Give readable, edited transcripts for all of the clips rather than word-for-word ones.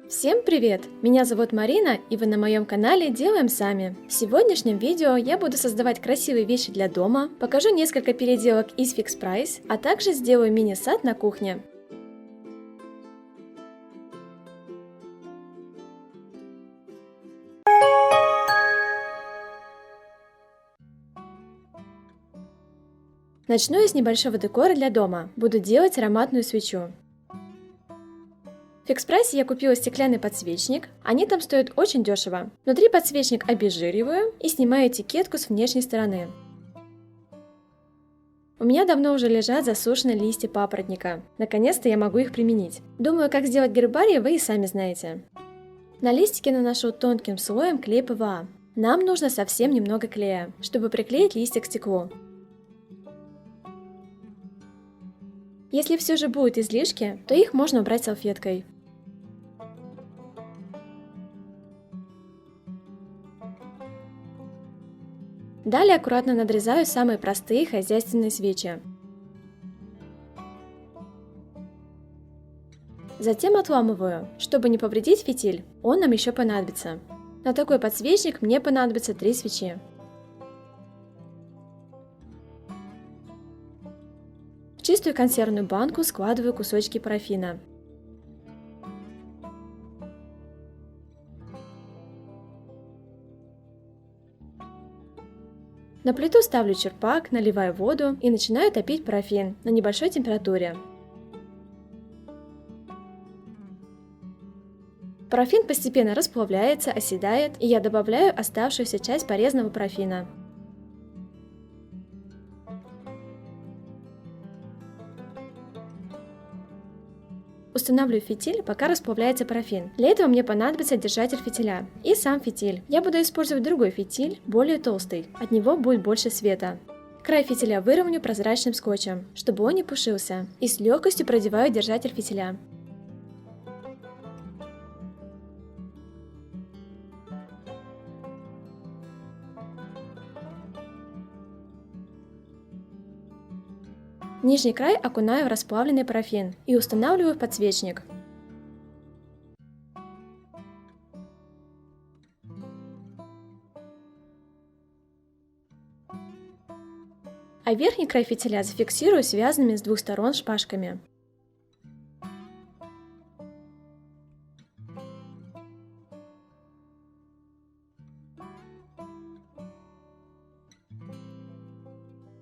Всем привет! Меня зовут Марина, и вы на моем канале Делаем Сами. В сегодняшнем видео я буду создавать красивые вещи для дома, покажу несколько переделок из Fix Price, а также сделаю мини-сад на кухне. Начну я с небольшого декора для дома. Буду делать ароматную свечу. В Fix Price я купила стеклянный подсвечник, они там стоят очень дешево. Внутри подсвечник обезжириваю и снимаю этикетку с внешней стороны. У меня давно уже лежат засушенные листья папоротника. Наконец-то я могу их применить. Думаю, как сделать гербарий, вы и сами знаете. На листики наношу тонким слоем клей ПВА. Нам нужно совсем немного клея, чтобы приклеить листья к стеклу. Если все же будут излишки, то их можно убрать салфеткой. Далее аккуратно надрезаю самые простые хозяйственные свечи. Затем отламываю, чтобы не повредить фитиль, он нам еще понадобится. На такой подсвечник мне понадобится 3 свечи. В чистую консервную банку складываю кусочки парафина. На плиту ставлю черпак, наливаю воду и начинаю топить парафин на небольшой температуре. Парафин постепенно расплавляется, оседает, и я добавляю оставшуюся часть порезанного парафина. Устанавливаю фитиль, пока расплавляется парафин. Для этого мне понадобится держатель фитиля и сам фитиль. Я буду использовать другой фитиль, более толстый, от него будет больше света. Край фитиля выровню прозрачным скотчем, чтобы он не пушился, и с легкостью продеваю держатель фитиля. Нижний край окунаю в расплавленный парафин и устанавливаю в подсвечник. А верхний край фитиля зафиксирую связанными с двух сторон шпажками.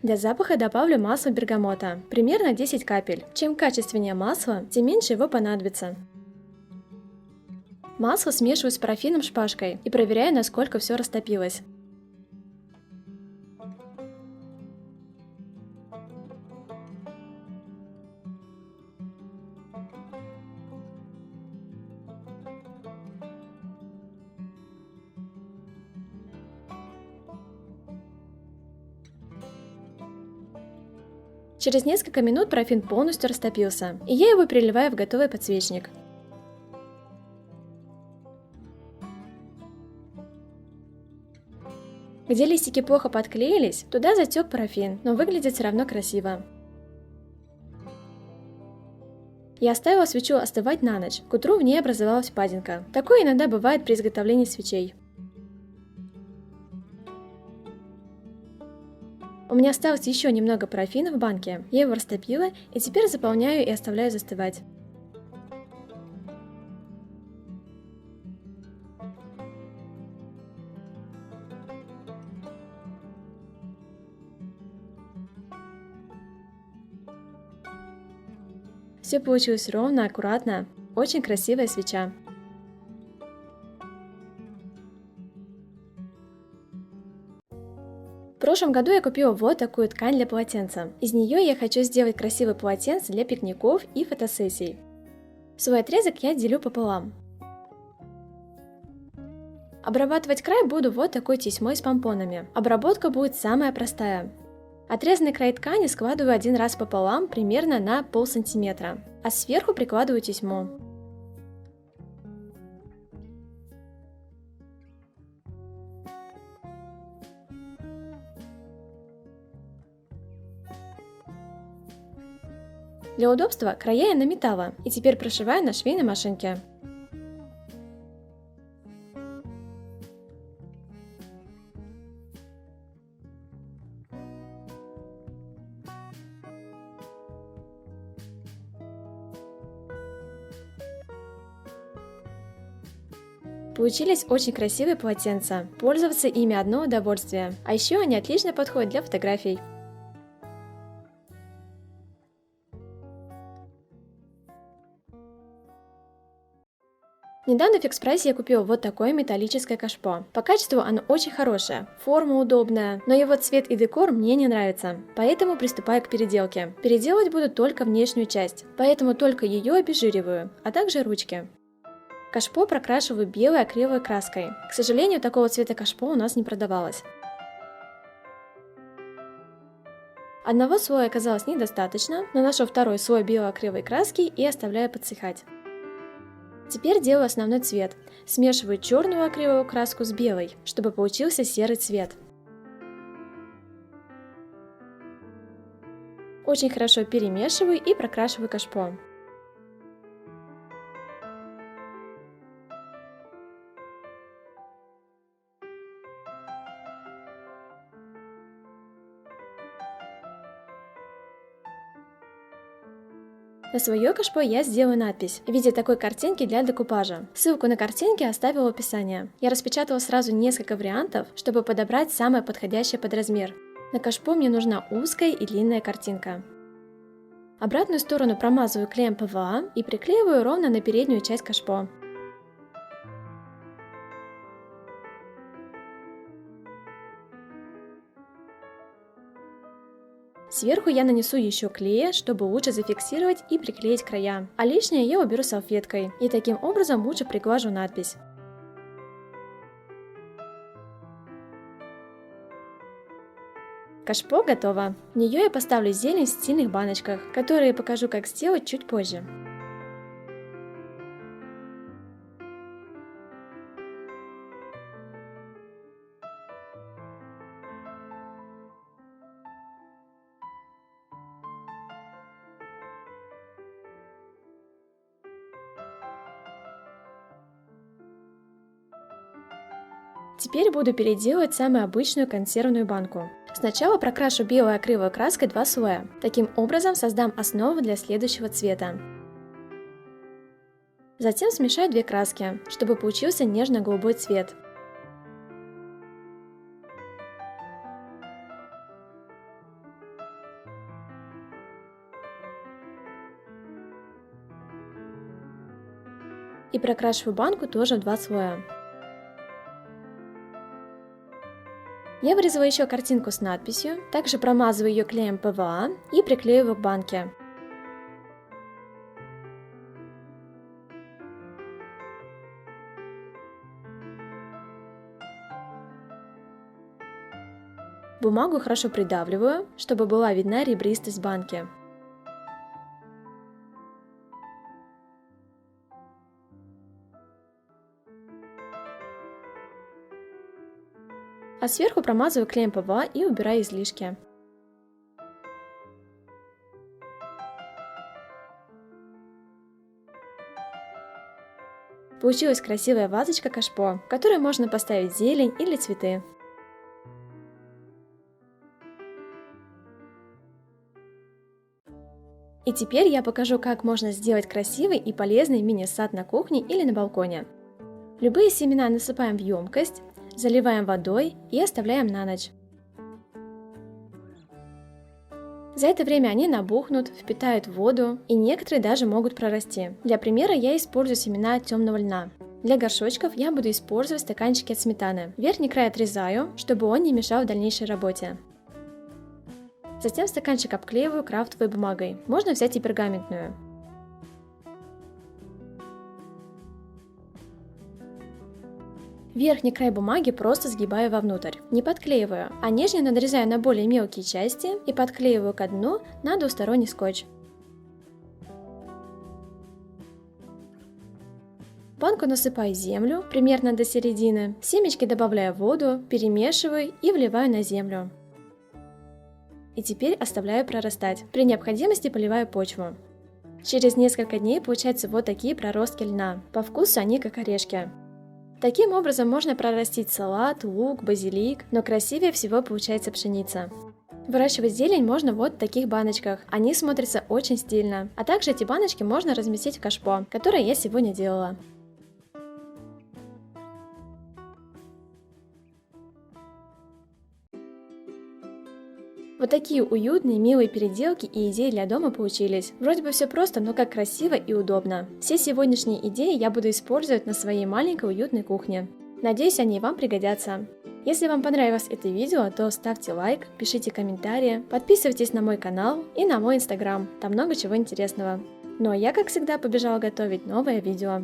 Для запаха добавлю масло бергамота, примерно 10 капель. Чем качественнее масло, тем меньше его понадобится. Масло смешиваю с парафином шпажкой и проверяю, насколько все растопилось. Через несколько минут парафин полностью растопился, и я его переливаю в готовый подсвечник. Где листики плохо подклеились, туда затек парафин, но выглядит все равно красиво. Я оставила свечу остывать на ночь, к утру в ней образовалась впадинка. Такое иногда бывает при изготовлении свечей. У меня осталось еще немного парафина в банке, я его растопила и теперь заполняю и оставляю застывать. Все получилось ровно, аккуратно, очень красивая свеча. В прошлом году я купила вот такую ткань для полотенца. Из нее я хочу сделать красивое полотенце для пикников и фотосессий. Свой отрезок я делю пополам. Обрабатывать край буду вот такой тесьмой с помпонами. Обработка будет самая простая. Отрезанный край ткани складываю один раз пополам, примерно на полсантиметра, а сверху прикладываю тесьму. Для удобства края я наметала и теперь прошиваю на швейной машинке. Получились очень красивые полотенца. Пользоваться ими одно удовольствие. А еще они отлично подходят для фотографий. Недавно в Фикс-прайсе я купила вот такое металлическое кашпо. По качеству оно очень хорошее, форма удобная, но его цвет и декор мне не нравятся, поэтому приступаю к переделке. Переделывать буду только внешнюю часть, поэтому только ее обезжириваю, а также ручки. Кашпо прокрашиваю белой акриловой краской. К сожалению, такого цвета кашпо у нас не продавалось. Одного слоя оказалось недостаточно, наношу второй слой белой акриловой краски и оставляю подсыхать. Теперь делаю основной цвет. Смешиваю черную акриловую краску с белой, чтобы получился серый цвет. Очень хорошо перемешиваю и прокрашиваю кашпо. На свое кашпо я сделаю надпись в виде такой картинки для декупажа. Ссылку на картинки оставила в описании. Я распечатала сразу несколько вариантов, чтобы подобрать самое подходящее под размер. На кашпо мне нужна узкая и длинная картинка. Обратную сторону промазываю клеем ПВА и приклеиваю ровно на переднюю часть кашпо. Сверху я нанесу еще клея, чтобы лучше зафиксировать и приклеить края, а лишнее я уберу салфеткой, и таким образом лучше приглажу надпись. Кашпо готово. В нее я поставлю зелень в стильных баночках, которые покажу, как сделать чуть позже. Теперь буду переделывать самую обычную консервную банку. Сначала прокрашу белой акриловой краской 2 слоя. Таким образом создам основу для следующего цвета. Затем смешаю 2 краски, чтобы получился нежно-голубой цвет. И прокрашиваю банку тоже в 2 слоя. Я вырезала еще картинку с надписью, также промазываю ее клеем ПВА и приклеиваю к банке. Бумагу хорошо придавливаю, чтобы была видна ребристость банки. А сверху промазываю клеем ПВА и убираю излишки. Получилась красивая вазочка кашпо, в которой можно поставить зелень или цветы. И теперь я покажу, как можно сделать красивый и полезный мини-сад на кухне или на балконе. Любые семена насыпаем в емкость, заливаем водой и оставляем на ночь. За это время они набухнут, впитают воду, и некоторые даже могут прорасти. Для примера я использую семена темного льна. Для горшочков я буду использовать стаканчики от сметаны. Верхний край отрезаю, чтобы он не мешал в дальнейшей работе. Затем стаканчик обклеиваю крафтовой бумагой. Можно взять и пергаментную. Верхний край бумаги просто сгибаю вовнутрь, не подклеиваю, а нижний надрезаю на более мелкие части и подклеиваю ко дну на двусторонний скотч. В банку насыпаю землю примерно до середины, в семечки добавляю воду, перемешиваю и вливаю на землю. И теперь оставляю прорастать. При необходимости поливаю почву. Через несколько дней получаются вот такие проростки льна. По вкусу они как орешки. Таким образом можно прорастить салат, лук, базилик, но красивее всего получается пшеница. Выращивать зелень можно вот в таких баночках, они смотрятся очень стильно. А также эти баночки можно разместить в кашпо, которое я сегодня делала. Вот такие уютные, милые переделки и идеи для дома получились. Вроде бы все просто, но как красиво и удобно. Все сегодняшние идеи я буду использовать на своей маленькой уютной кухне. Надеюсь, они вам пригодятся. Если вам понравилось это видео, то ставьте лайк, пишите комментарии, подписывайтесь на мой канал и на мой инстаграм, там много чего интересного. Ну а я, как всегда, побежала готовить новое видео.